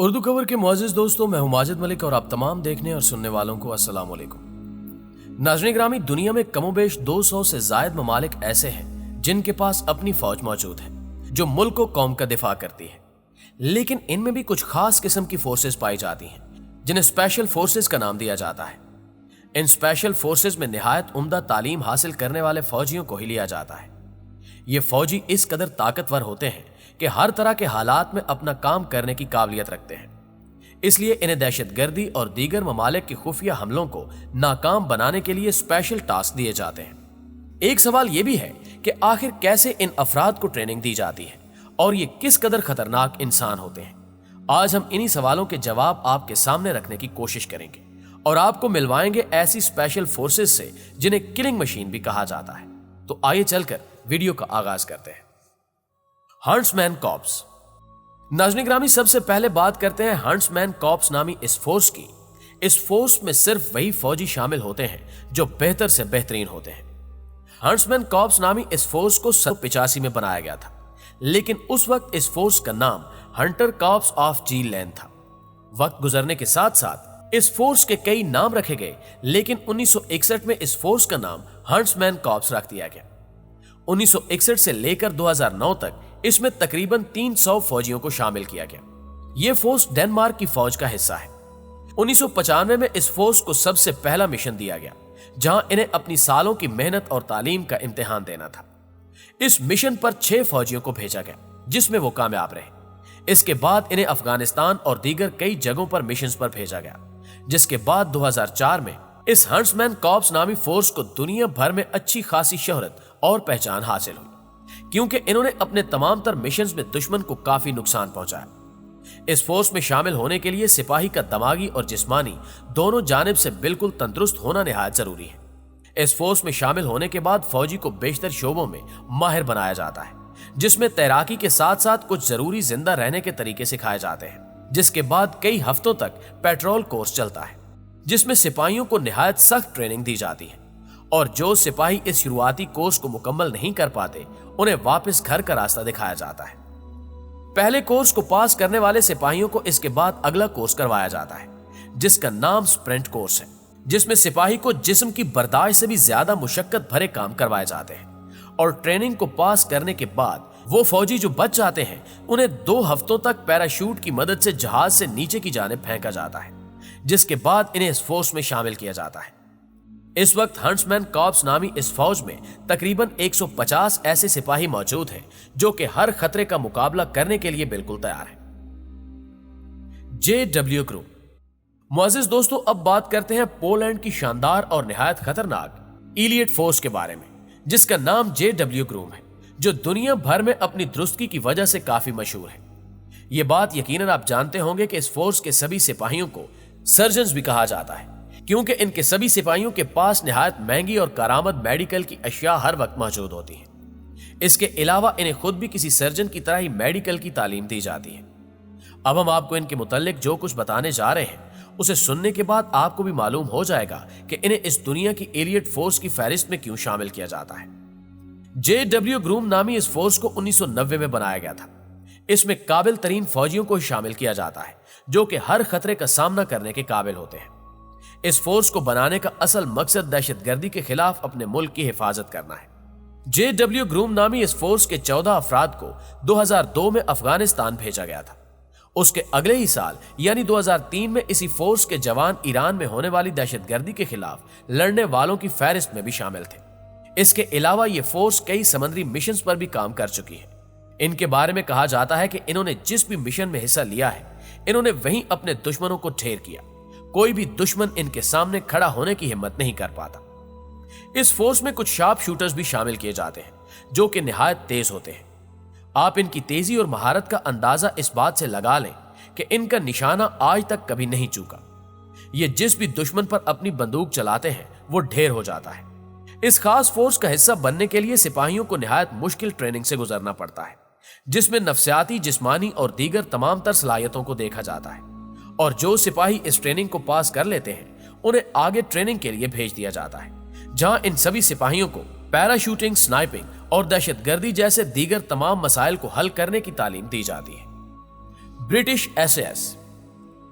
اردو کور کے معزز دوستوں، میں ہوں ماجد ملک اور آپ تمام دیکھنے اور سننے والوں کو السلام علیکم۔ ناظرین گرامی، دنیا میں کم و بیش 200 سے زائد ممالک ایسے ہیں جن کے پاس اپنی فوج موجود ہے جو ملک و قوم کا دفاع کرتی ہے، لیکن ان میں بھی کچھ خاص قسم کی فورسز پائی جاتی ہیں جنہیں اسپیشل فورسز کا نام دیا جاتا ہے۔ ان اسپیشل فورسز میں نہایت عمدہ تعلیم حاصل کرنے والے فوجیوں کو ہی لیا جاتا ہے۔ یہ فوجی اس قدر طاقتور ہوتے ہیں کہ ہر طرح کے حالات میں اپنا کام کرنے کی قابلیت رکھتے ہیں، اس لیے انہیں دہشت گردی اور دیگر ممالک کے خفیہ حملوں کو ناکام بنانے کے لیے اسپیشل ٹاسک دیے جاتے ہیں۔ ایک سوال یہ بھی ہے کہ آخر کیسے ان افراد کو ٹریننگ دی جاتی ہے اور یہ کس قدر خطرناک انسان ہوتے ہیں؟ آج ہم انہی سوالوں کے جواب آپ کے سامنے رکھنے کی کوشش کریں گے اور آپ کو ملوائیں گے ایسی اسپیشل فورسز سے جنہیں کلنگ مشین بھی کہا جاتا ہے۔ تو آئیے چل کر ویڈیو کا آغاز کرتے ہیں۔ ہنٹس مین کارپس۔ ناظرین گرامی، سب سے پہلے بات کرتے ہیں ہنٹس مین کارپس نامی اس فورس کی۔ اس فورس میں صرف وہی فوجی شامل ہوتے ہیں جو بہتر سے بہترین ہوتے ہیں۔ ہنٹس مین کارپس نامی اس فورس کو 1985 میں بنایا گیا تھا، لیکن اس وقت اس فورس کا نام ہنٹر کارپس آف جی لین تھا۔ وقت گزرنے کے ساتھ ساتھ اس فورس کے کئی نام رکھے گئے، لیکن 1961 میں اس فورس کا نام ہنٹس مین کارپس رکھ دیا گیا۔ 1961 سے لے کر 2009 تک اس میں تقریباً 300 فوجیوں کو شامل کیا گیا۔ یہ فورس ڈنمارک کی فوج کا حصہ ہے۔ 1995 میں اس فورس کو سب سے پہلا مشن دیا گیا جہاں انہیں اپنی سالوں کی محنت اور تعلیم کا امتحان دینا تھا۔ اس مشن پر 6 فوجیوں کو بھیجا گیا جس میں وہ کامیاب رہے۔ اس کے بعد انہیں افغانستان اور دیگر کئی جگہوں پر مشنز پر بھیجا گیا، جس کے بعد 2004 میں اس ہنٹس مین کارپس نامی فورس کو دنیا بھر میں اچھی خاصی شہرت اور پہچان حاصل ہوئی کیونکہ انہوں نے اپنے تمام تر مشنز میں دشمن کو کافی نقصان پہنچایا۔ اس فورس میں شامل ہونے کے لیے سپاہی کا دماغی اور جسمانی دونوں جانب سے بالکل تندرست ہونا نہایت ضروری ہے۔ اس فورس میں شامل ہونے کے بعد فوجی کو بیشتر شعبوں میں ماہر بنایا جاتا ہے، جس میں تیراکی کے ساتھ ساتھ کچھ ضروری زندہ رہنے کے طریقے سکھائے جاتے ہیں، جس کے بعد کئی ہفتوں تک پیٹرول کورس چلتا ہے جس میں سپاہیوں کو نہایت سخت ٹریننگ دی جاتی ہے، اور جو سپاہی اس شروعاتی کورس کو مکمل نہیں کر پاتے انہیں واپس گھر کا راستہ دکھایا جاتا ہے۔ پہلے کورس کو پاس کرنے والے سپاہیوں کو اس کے بعد اگلا کورس کروایا جاتا ہے جس کا نام سپرنٹ کورس ہے، جس میں سپاہی کو جسم کی برداشت سے بھی زیادہ مشقت بھرے کام کروائے جاتے ہیں، اور ٹریننگ کو پاس کرنے کے بعد وہ فوجی جو بچ جاتے ہیں انہیں 2 ہفتوں تک پیراشوٹ کی مدد سے جہاز سے نیچے کی جانب پھینکا جاتا ہے، جس کے بعد انہیں اس فورس میں شامل کیا جاتا ہے۔ اس وقت ہنٹس مین کارپس نامی اس فوج میں تقریباً 150 ایسے سپاہی موجود ہیں جو کہ ہر خطرے کا مقابلہ کرنے کے لیے بالکل تیار ہیں۔ JW group. معزز دوستو، اب بات کرتے ہیں پولینڈ کی شاندار اور نہایت خطرناک ایلیٹ فورس کے بارے میں جس کا نام JW گروپ ہے، جو دنیا بھر میں اپنی درستگی کی وجہ سے کافی مشہور ہے۔ یہ بات یقیناً آپ جانتے ہوں گے کہ اس فورس کے سبھی سپاہیوں کو سرجنز بھی کہا جاتا ہے کیونکہ ان کے سبھی سپاہیوں کے پاس نہایت مہنگی اور کارآمد میڈیکل کی اشیاء ہر وقت موجود ہوتی ہیں۔ اس کے علاوہ انہیں خود بھی کسی سرجن کی طرح ہی میڈیکل کی تعلیم دی جاتی ہے۔ اب ہم آپ کو ان کے متعلق جو کچھ بتانے جا رہے ہیں اسے سننے کے بعد آپ کو بھی معلوم ہو جائے گا کہ انہیں اس دنیا کی ایلیٹ فورس کی فہرست میں کیوں شامل کیا جاتا ہے۔ JW گروپ نامی اس فورس کو 1990 میں بنایا گیا تھا۔ اس میں قابل ترین فوجیوں کو شامل کیا جاتا ہے جو کہ ہر خطرے کا سامنا کرنے کے قابل ہوتے ہیں۔ اس فورس کو بنانے کا اصل مقصد دہشت گردی کے خلاف اپنے ملک کی حفاظت کرنا ہے۔ JW گروپ نامی اس فورس کے 14 افراد کو 2002 میں افغانستان بھیجا گیا تھا۔ اس کے اگلے ہی سال یعنی 2003 میں اسی فورس کے جوان ایران میں ہونے والی دہشت گردی کے خلاف لڑنے والوں کی فہرست میں بھی شامل تھے۔ اس کے علاوہ یہ فورس کئی سمندری مشنز پر بھی کام کر چکی ہے۔ ان کے بارے میں کہا جاتا ہے کہ انہوں نے جس بھی مشن میں حصہ لیا ہے انہوں نے وہیں اپنے دشمنوں کو ڈھیر کیا۔ کوئی بھی دشمن ان کے سامنے کھڑا ہونے کی ہمت نہیں کر پاتا۔ اس فورس میں کچھ شارپ شوٹرز بھی شامل کیے جاتے ہیں جو کہ نہایت تیز ہوتے ہیں۔ آپ ان کی تیزی اور مہارت کا اندازہ اس بات سے لگا لیں کہ ان کا نشانہ آج تک کبھی نہیں چوکا۔ یہ جس بھی دشمن پر اپنی بندوق چلاتے ہیں وہ ڈھیر ہو جاتا ہے۔ اس خاص فورس کا حصہ بننے کے لیے سپاہیوں کو نہایت مشکل ٹریننگ سے گزرنا پڑتا ہے جس میں نفسیاتی، جسمانی اور دیگر تمام تر صلاحیتوں کو دیکھا جاتا ہے، اور جو سپاہی اس ٹریننگ کو پاس کر لیتے ہیں انہیں آگے ٹریننگ کے لیے بھیج دیا جاتا ہے جہاں ان سبھی سپاہیوں کو پیراشوٹنگ، سنائپنگ اور دہشت گردی جیسے دیگر تمام مسائل کو حل کرنے کی تعلیم دی جاتی ہے۔ British SAS۔